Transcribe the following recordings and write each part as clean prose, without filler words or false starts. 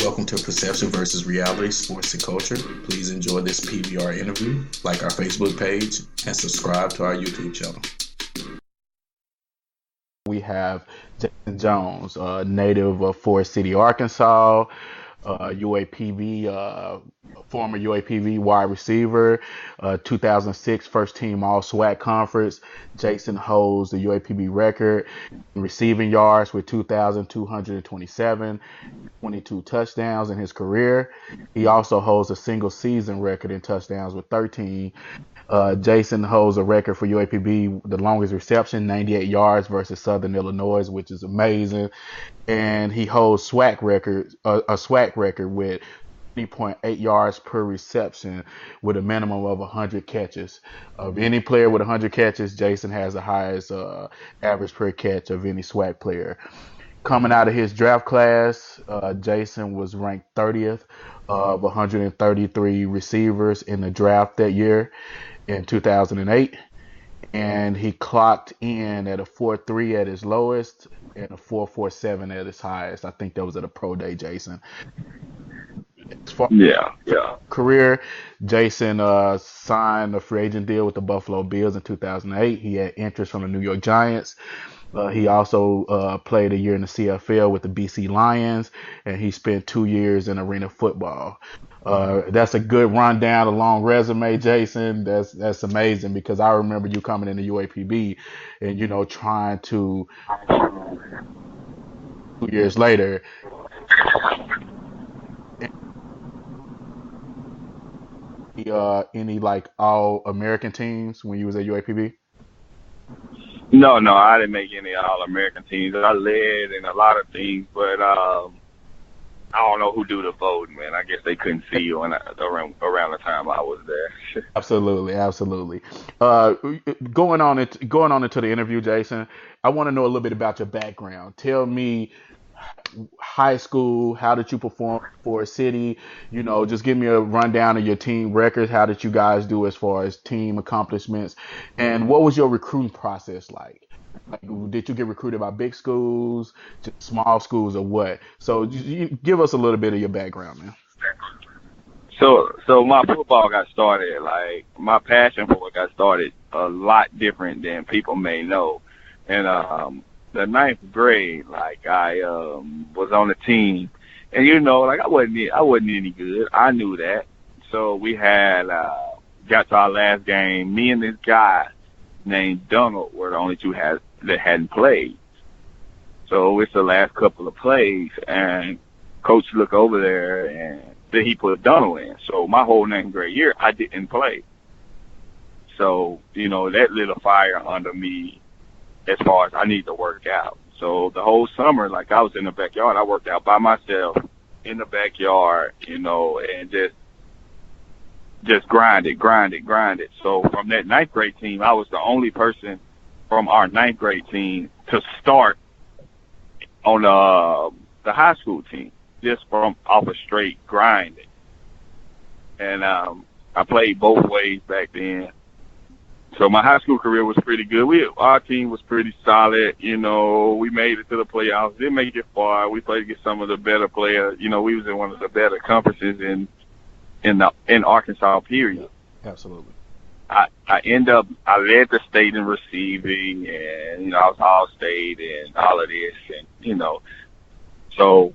Welcome to Perception versus Reality Sports and Culture. Please enjoy this PVR interview, like our Facebook page, and subscribe to our YouTube channel. We have Jason Jones, native of Forest City, Arkansas, UAPB, former UAPB wide receiver, 2006 first team All SWAC conference. Jason holds the UAPB record in receiving yards with 2,227, 22 touchdowns in his career. He also holds a single season record in touchdowns with 13. Jason holds a record for UAPB, the longest reception, 98 yards versus Southern Illinois, which is amazing. And he holds a SWAC record with 3.8 yards per reception with a minimum of 100 catches. Of any player with 100 catches, Jason has the highest average per catch of any SWAC player. Coming out of his draft class, Jason was ranked 30th of 133 receivers in the draft that year in 2008, and he clocked in at a 4.3 at his lowest and a 4.47 at his highest. I think that was at a pro day, Jason. As far Yeah. career, Jason signed a free agent deal with the Buffalo Bills in 2008. He had interest from the New York Giants. He also played a year in the CFL with the BC Lions, and he spent 2 years in arena football. That's a good rundown, a long resume, Jason. That's amazing because I remember you coming into UAPB and trying to 2 years later. Any like all American teams when you was at UAPB? No, I didn't make any All-American teams. I led in a lot of teams, but I don't know who do the voting, man. I guess they couldn't see you around the time I was there. Absolutely, absolutely. Uh, going on into the interview, Jason. I want to know a little bit about your background. Tell me high school, how did you perform for a city? Just give me a rundown of your team records. How did you guys do as far as team accomplishments? And what was your recruiting process like? Like, did you get recruited by big schools, just small schools, or what? So give us a little bit of your background, man. So my football got started, like, my passion for it got started a lot different than people may know. And the ninth grade, like, I was on the team, and like, I wasn't any good. I knew that. So we had got to our last game. Me and this guy named Donald were the only two that hadn't played. So it's the last couple of plays, and coach looked over there, and then he put Donald in. So my whole ninth grade year, I didn't play. So, that lit a fire under me as far as I need to work out. So the whole summer, like, I was in the backyard. I worked out by myself in the backyard, and just grinded. So from that ninth grade team, I was the only person from our ninth grade team to start on the high school team, just from off a straight grinding. And I played both ways back then. So my high school career was pretty good. Our team was pretty solid. We made it to the playoffs. Didn't make it far. We played against some of the better players. We was in one of the better conferences in Arkansas, period. Absolutely. I led the state in receiving, and I was all state and all of this, and so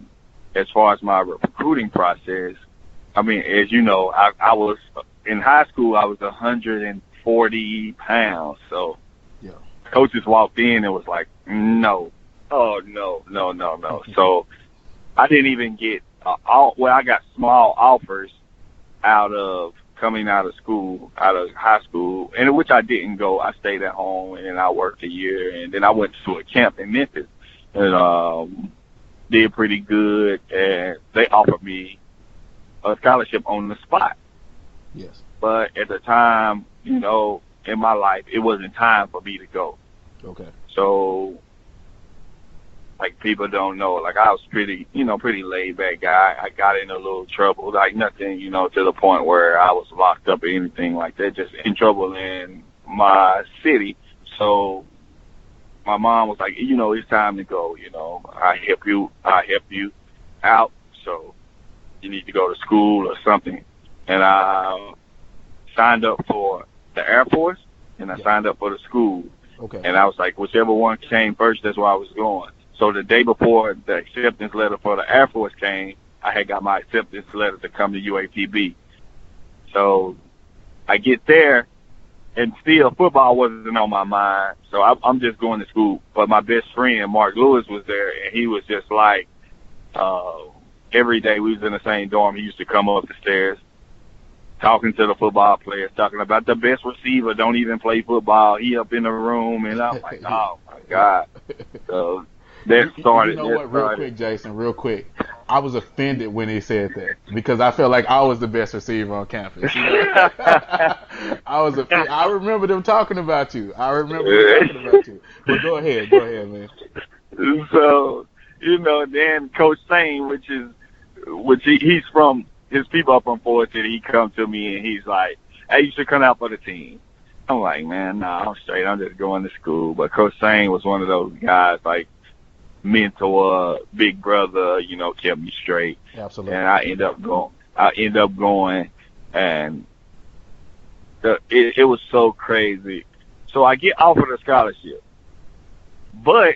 as far as my recruiting process, I mean, as you know, I was in high school. I was 140 pounds. So Yeah. coaches walked in and was like, no, oh no. So I didn't even get I got small offers coming out of high school, and which I didn't go. I stayed at home and I worked a year, and then I went to a camp in Memphis and did pretty good, and they offered me a scholarship on the spot. Yes. But at the time, in my life, it wasn't time for me to go. Okay. So, like, people don't know, like, I was pretty laid back guy. I got in a little trouble, like nothing, to the point where I was locked up or anything like that, just in trouble in my city. So my mom was like, it's time to go, I help you out. So you need to go to school or something. And I signed up for the Air Force, and I signed up for the school. Okay. And I was like, whichever one came first, that's where I was going. So the day before the acceptance letter for the Air Force came, I had got my acceptance letter to come to UAPB. So I get there, and still football wasn't on my mind. So I'm just going to school. But my best friend, Mark Lewis, was there, and he was just like, every day we was in the same dorm. He used to come up the stairs, talking to the football players, talking about the best receiver don't even play football. He up in the room, and I'm like, oh, my God. So that started. You know what, real quick, Jason, real quick. I was offended when he said that because I felt like I was the best receiver on campus. You know? I remember them talking about you. But go ahead, man. So, then Coach Sane, he's from, his people up from Ford City, he come to me and he's like, hey, you should come out for the team. I'm like, man, nah, I'm straight. I'm just going to school. But Coach Sane was one of those guys, like, mentor, big brother, kept me straight. Absolutely. And I end up going, and it was so crazy. So I get offered a scholarship, but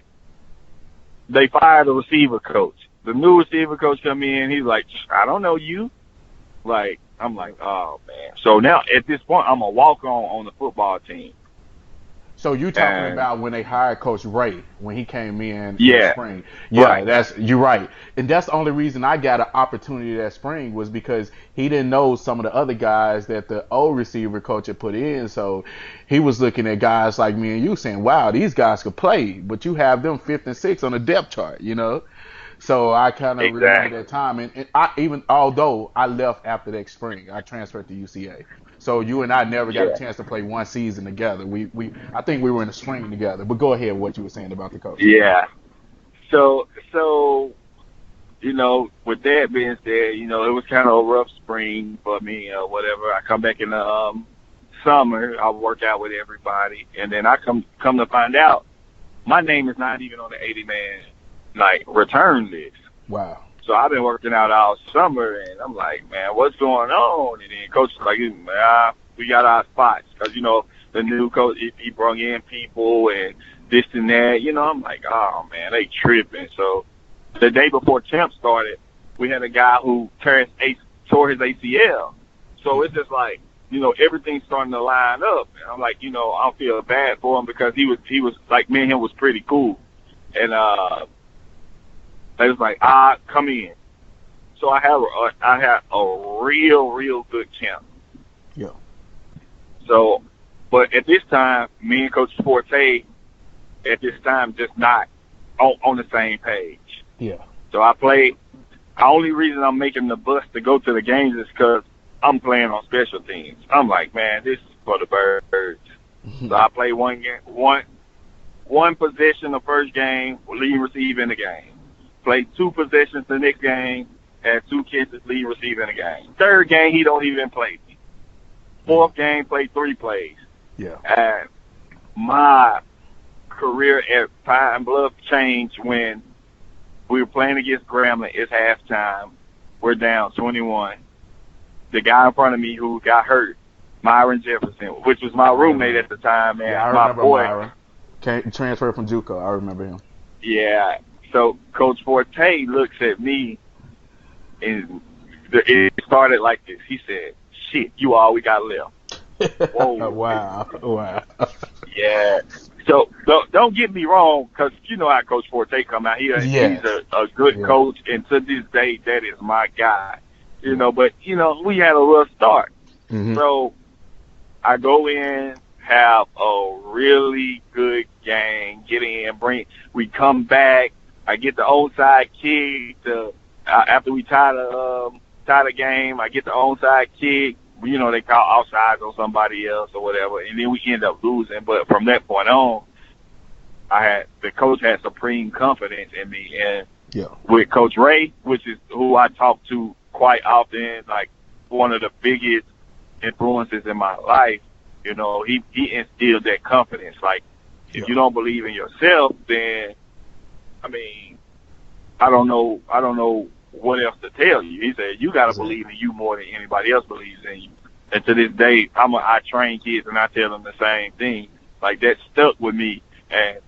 they fired the receiver coach. The new receiver coach come in, he's like, I don't know you. Like, I'm like, oh, man. So now, at this point, I'm a walk-on the football team. So you're talking about when they hired Coach Ray, when he came in the spring. Yeah, right. You're right. And that's the only reason I got an opportunity that spring was because he didn't know some of the other guys that the old receiver coach had put in. So he was looking at guys like me and you saying, wow, these guys could play, but you have them 5th and 6th on the depth chart, So I kind of remember that time. And although I left after that spring, I transferred to UCA. So you and I never got a chance to play one season together. I think we were in the spring together. But go ahead with what you were saying about the coach. Yeah. So with that being said, it was kind of a rough spring for me or whatever. I come back in the summer. I work out with everybody. And then I come to find out my name is not even on the 80-man, return list. Wow. So I've been working out all summer, and I'm like, man, what's going on? And then coach was like, we got our spots. Because, the new coach, he brought in people and this and that. I'm like, oh, man, they tripping. So the day before camp started, we had a guy who tore his ACL. So it's just like, everything's starting to line up. And I'm like, I don't feel bad for him because he was like, me and him was pretty cool. And, they was like, come in. So I had a real good camp. Yeah. So, but at this time, me and Coach Forte, at this time, just not on the same page. Yeah. So I played. The only reason I'm making the bus to go to the games is because I'm playing on special teams. I'm like, man, this is for the birds. So I played one game, one possession the first game, lead receive in the game. Played 2 possessions the next game, had 2 catches, lead receive in the game. Third game, he don't even play me. Fourth game, played 3 plays. Yeah. And my career at Pine Bluff changed when we were playing against Grambling. It's halftime. We're down 21. The guy in front of me who got hurt, Myron Jefferson, which was my roommate at the time, man. Yeah, I remember Myron. Transferred from JUCO. I remember him. Yeah. So Coach Forte looks at me, and it started like this. He said, shit, you all we got left. Whoa. Wow. Yeah. So don't get me wrong, because you know how Coach Forte come out. He's a good coach, and to this day, that is my guy. But, we had a rough start. Mm-hmm. So I go in, have a really good game, get in, we come back. I get the onside kick. After we tie the game, I get the onside kick. They call offsides on somebody else or whatever, and then we end up losing. But from that point on, the coach had supreme confidence in me. And with Coach Ray, which is who I talk to quite often, like one of the biggest influences in my life, he instilled that confidence. Like, if you don't believe in yourself, then I don't know what else to tell you. He said, you got to believe in you more than anybody else believes in you. And to this day, I train kids and I tell them the same thing. Like, that stuck with me. And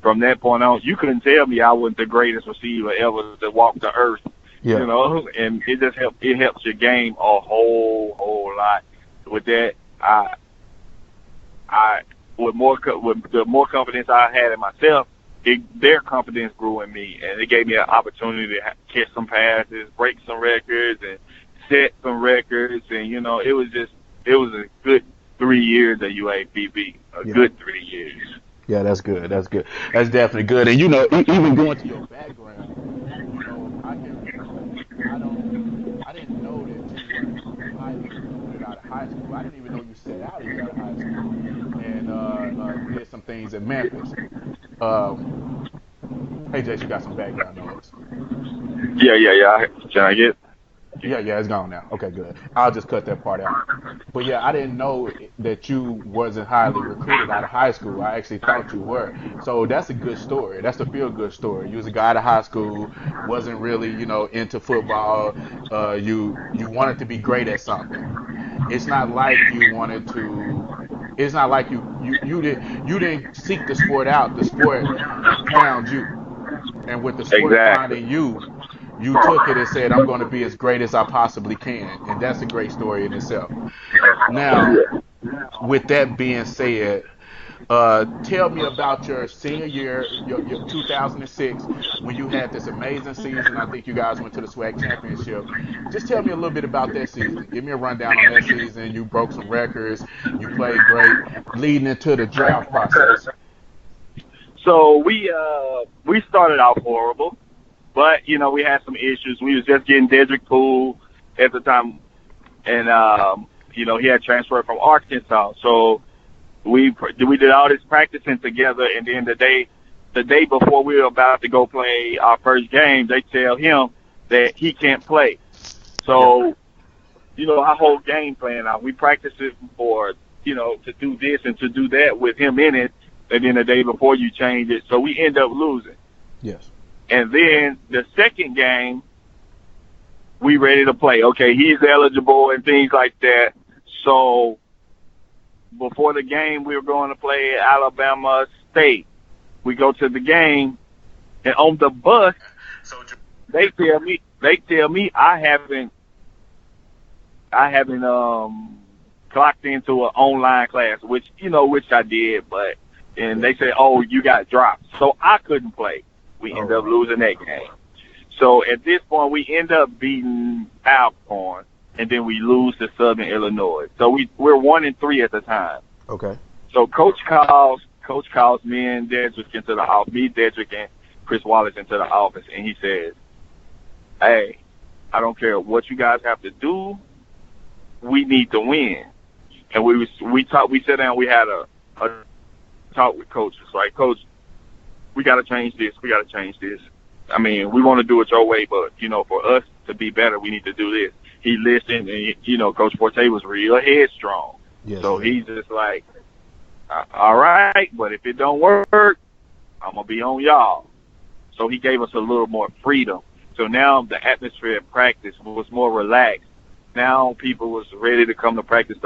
from that point on, you couldn't tell me I wasn't the greatest receiver ever to walk the earth. Yeah. You know, and it just helps your game a whole lot. With that, with the more confidence I had in myself, their confidence grew in me, and it gave me an opportunity to catch some passes, break some records, and set some records. And you know, it was a good 3 years at UAPB, good 3 years. Yeah, that's good. That's good. That's definitely good. And you know, even going to your background, you know, I didn't know that you weren't highly recruited out of high school. I didn't even know you set out of here out of high school and did some things in Memphis. Hey, Jace, you got some background noise. Yeah. Can I get? Yeah, it's gone now. Okay, good. I'll just cut that part out. But yeah, I didn't know that you wasn't highly recruited out of high school. I actually thought you were. So that's a good story. That's a feel-good story. You was a guy out of high school, wasn't really, you know, into football. You wanted to be great at something. It's not like you wanted to. It's not like you didn't seek the sport out. The sport found you, and with the sport finding you, you took it and said, I'm going to be as great as I possibly can. And that's a great story in itself. Now, with that being said, tell me about your senior year, your 2006, when you had this amazing season. I think you guys went to the SWAC championship. Just tell me a little bit about that season. Give me a rundown on that season. You broke some records. You played great leading into the draft process. So we started out horrible. But, you know, we had some issues. We was just getting Dedrick Poole at the time. And, you know, he had transferred from Arkansas. So we did all this practicing together. And then the day before we were about to go play our first game, they tell him that he can't play. So, you know, our whole game plan out. We practiced it for, you know, to do this and to do that with him in it. And then the day before you change it. So we end up losing. Yes. And then the second game, we ready to play. Okay, he's eligible and things like that. So before the game, we were going to play Alabama State. We go to the game, and on the bus, they tell me I haven't clocked into an online class, which I did, and they said, oh, you got dropped, so I couldn't play. We end up losing that game. So at this point, we end up beating Alcorn, and then we lose to Southern Illinois. So we're 1-3 at the time. Okay. So Coach calls me and Dedrick into the office, me, Dedrick, and Chris Wallace into the office, and he says, "Hey, I don't care what you guys have to do. We need to win." And we sat down. We had a talk with coaches, like, Coach, we got to change this. We got to change this. I mean, we want to do it your way, but, you know, for us to be better, we need to do this. He listened, and, you know, Coach Forte was real headstrong. Yes, so he's just like, all right, but if it don't work, I'm going to be on y'all. So he gave us a little more freedom. So now the atmosphere at practice was more relaxed. Now people was ready to come to practice.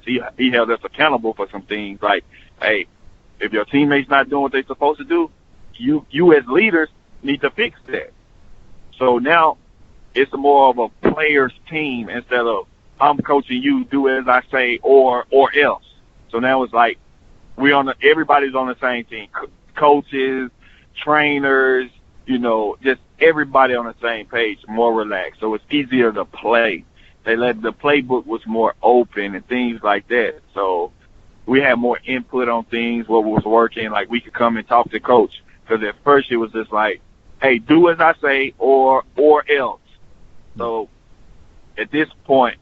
He held us accountable for some things like, hey, if your teammates not doing what they're supposed to do, you as leaders need to fix that. So now it's more of a players team instead of I'm coaching you, do as I say, or else. So now it's like everybody's on the same team. Coaches, trainers, you know, just everybody on the same page, more relaxed. So it's easier to play. The playbook was more open and things like that. So we had more input on things, what was working. Like, we could come and talk to coach. Because at first it was just like, hey, do as I say or else. So at this point,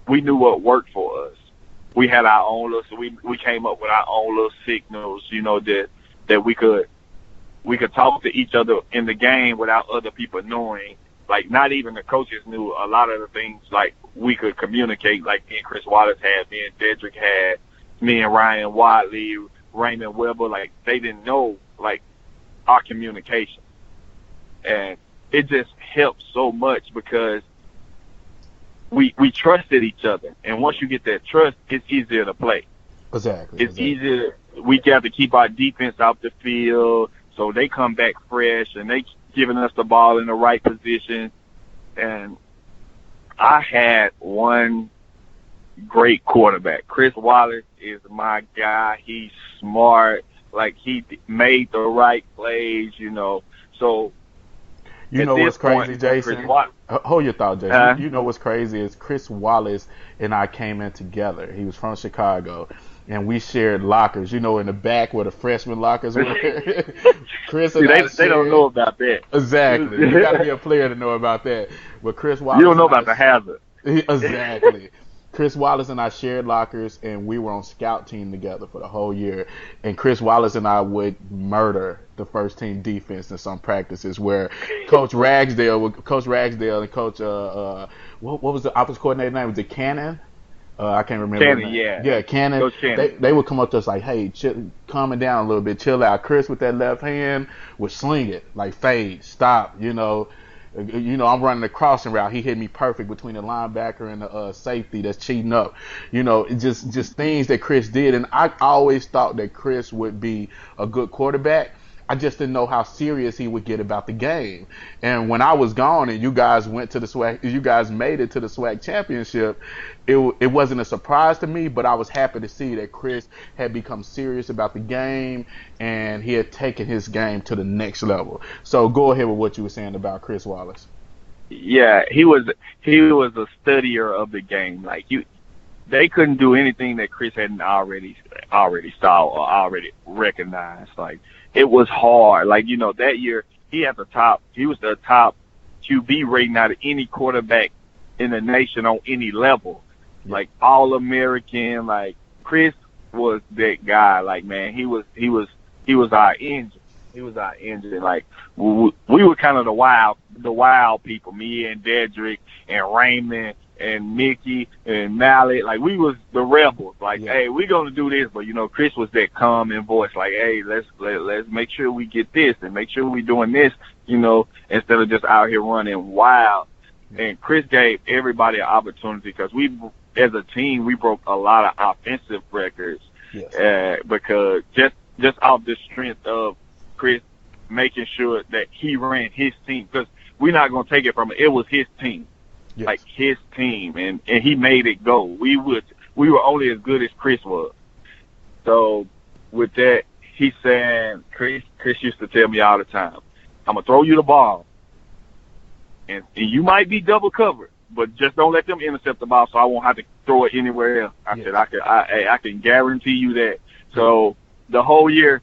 we knew what worked for us. We had our own little, so we came up with our own little signals, you know, that we could talk to each other in the game without other people knowing. Like, not even the coaches knew a lot of the things, like, we could communicate, like me and Chris Wallace had, me and Dedrick had, me and Ryan Wadley, Raymond Weber, like, they didn't know, like, our communication. And it just helped so much because we trusted each other, and once you get that trust, it's easier to play. Exactly. It's easier. We got to keep our defense out the field, so they come back fresh and they giving us the ball in the right position. And I had one great quarterback. Chris Wallace is my guy. He's smart. Like, he made the right plays, you know. So, you know what's crazy, Jason? Hold your thought, Jason. You know what's crazy is Chris Wallace and I came in together. He was from Chicago, and we shared lockers. You know, in the back where the freshman lockers were. Chris and they don't know about that. Exactly. You got to be a player to know about that. But Chris Wallace, you don't know about the hazard. Exactly. Chris Wallace and I shared lockers, and we were on scout team together for the whole year. And Chris Wallace and I would murder the first team defense in some practices where Coach Ragsdale and Coach what was the offensive coordinator's name? Was it Cannon? I can't remember. Cannon, yeah, Cannon. Coach Cannon. They would come up to us like, "Hey, calm it down a little bit, chill out." Chris with that left hand would sling it like fade, stop, you know. I'm running a crossing route. He hit me perfect between the linebacker and the safety that's cheating up. You know, it's just things that Chris did. And I always thought that Chris would be a good quarterback. I just didn't know how serious he would get about the game. And when I was gone and you guys went to the SWAC, you guys made it to the SWAC championship, it wasn't a surprise to me, but I was happy to see that Chris had become serious about the game and he had taken his game to the next level. So go ahead with what you were saying about Chris Wallace. Yeah, he was a studier of the game. Like, they couldn't do anything that Chris hadn't already saw or already recognized. Like, it was hard. Like, you know, that year he was the top QB rating out of any quarterback in the nation on any level. Like, All-American. Like, Chris was that guy. Like, man, he was our engine. He was our engine. Like, we were kind of the wild people, me and Dedrick and Raymond and Mickey and Mallet. Like, we was the rebels. Like, hey, we're going to do this. But, you know, Chris was that calming voice. Like, hey, let's make sure we get this and make sure we doing this, you know, instead of just out here running wild. And Chris gave everybody an opportunity because as a team, we broke a lot of offensive records because just off the strength of Chris making sure that he ran his team, because we're not going to take it from him. It was his team. Yes. Like, his team, and he made it go. We were only as good as Chris was. So with that, he said, Chris used to tell me all the time, I'm going to throw you the ball, and you might be double covered, but just don't let them intercept the ball so I won't have to throw it anywhere else. I said, I can guarantee you that. So the whole year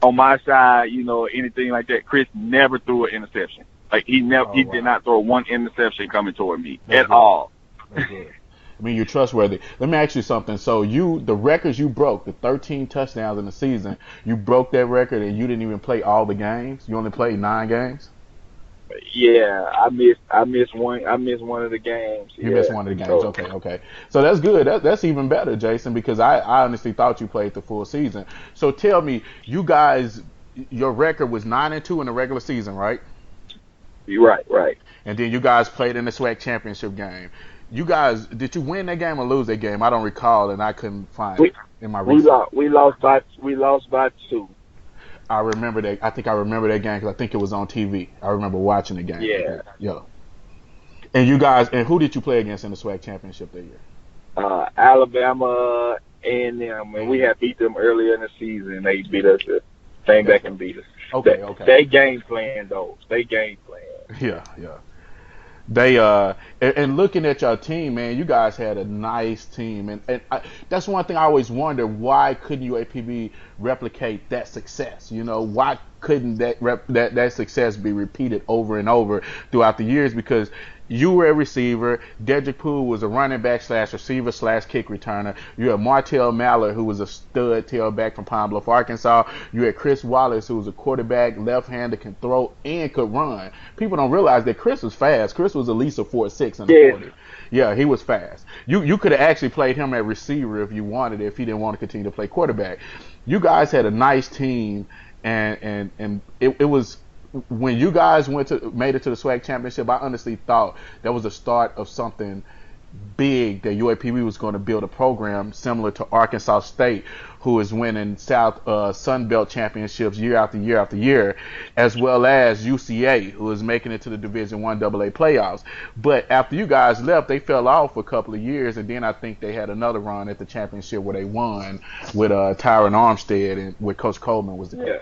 on my side, you know, anything like that, Chris never threw an interception. Like, he did not throw one interception coming toward me at all. That's good. I mean, you're trustworthy. Let me ask you something. So the records you broke, the 13 touchdowns in the season, you broke that record and you didn't even play all the games? You only played 9 games? Yeah, I missed one of the games. You missed one of the games. Okay. So that's good. That's even better, Jason, because I honestly thought you played the full season. So tell me, you guys, your record was 9-2 in the regular season, right? Right. And then you guys played in the SWAC championship game. You guys, did you win that game or lose that game? I don't recall, and I couldn't find it in my research. We lost by 2. I remember that. I think I remember that game because I think it was on TV. I remember watching the game. Yeah. And you guys, and who did you play against in the SWAC championship that year? Alabama A&M, and we had beat them earlier in the season. They beat us. Came back and beat us. Okay. They game plan though. They game plan. Yeah. They and looking at your team, man, you guys had a nice team, and that's one thing I always wonder: why couldn't UAPB replicate that success? You know, why couldn't that success be repeated over and over throughout the years? Because you were a receiver. Dedrick Poole was a running back / receiver / kick returner. You had Martell Mallard, who was a stud tailback from Pine Bluff, Arkansas. You had Chris Wallace, who was a quarterback, left-handed, can throw and could run. People don't realize that Chris was fast. Chris was at least a 4.6 in the 40. Yeah, he was fast. You could have actually played him at receiver if you wanted, if he didn't want to continue to play quarterback. You guys had a nice team, and it was when you guys made it to the SWAC championship, I honestly thought that was the start of something big, that UAPB was going to build a program similar to Arkansas State, who is winning Sun Belt championships year after year after year, as well as UCA, who is making it to the Division I AA playoffs. But after you guys left, they fell off for a couple of years, and then I think they had another run at the championship where they won with Tyron Armstead and with Coach Coleman was the coach.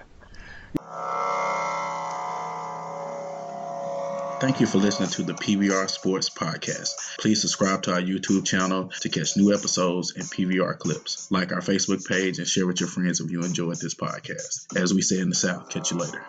Thank you for listening to the PVR Sports Podcast. Please subscribe to our YouTube channel to catch new episodes and PVR clips. Like our Facebook page and share with your friends if you enjoyed this podcast. As we say in the South, catch you later.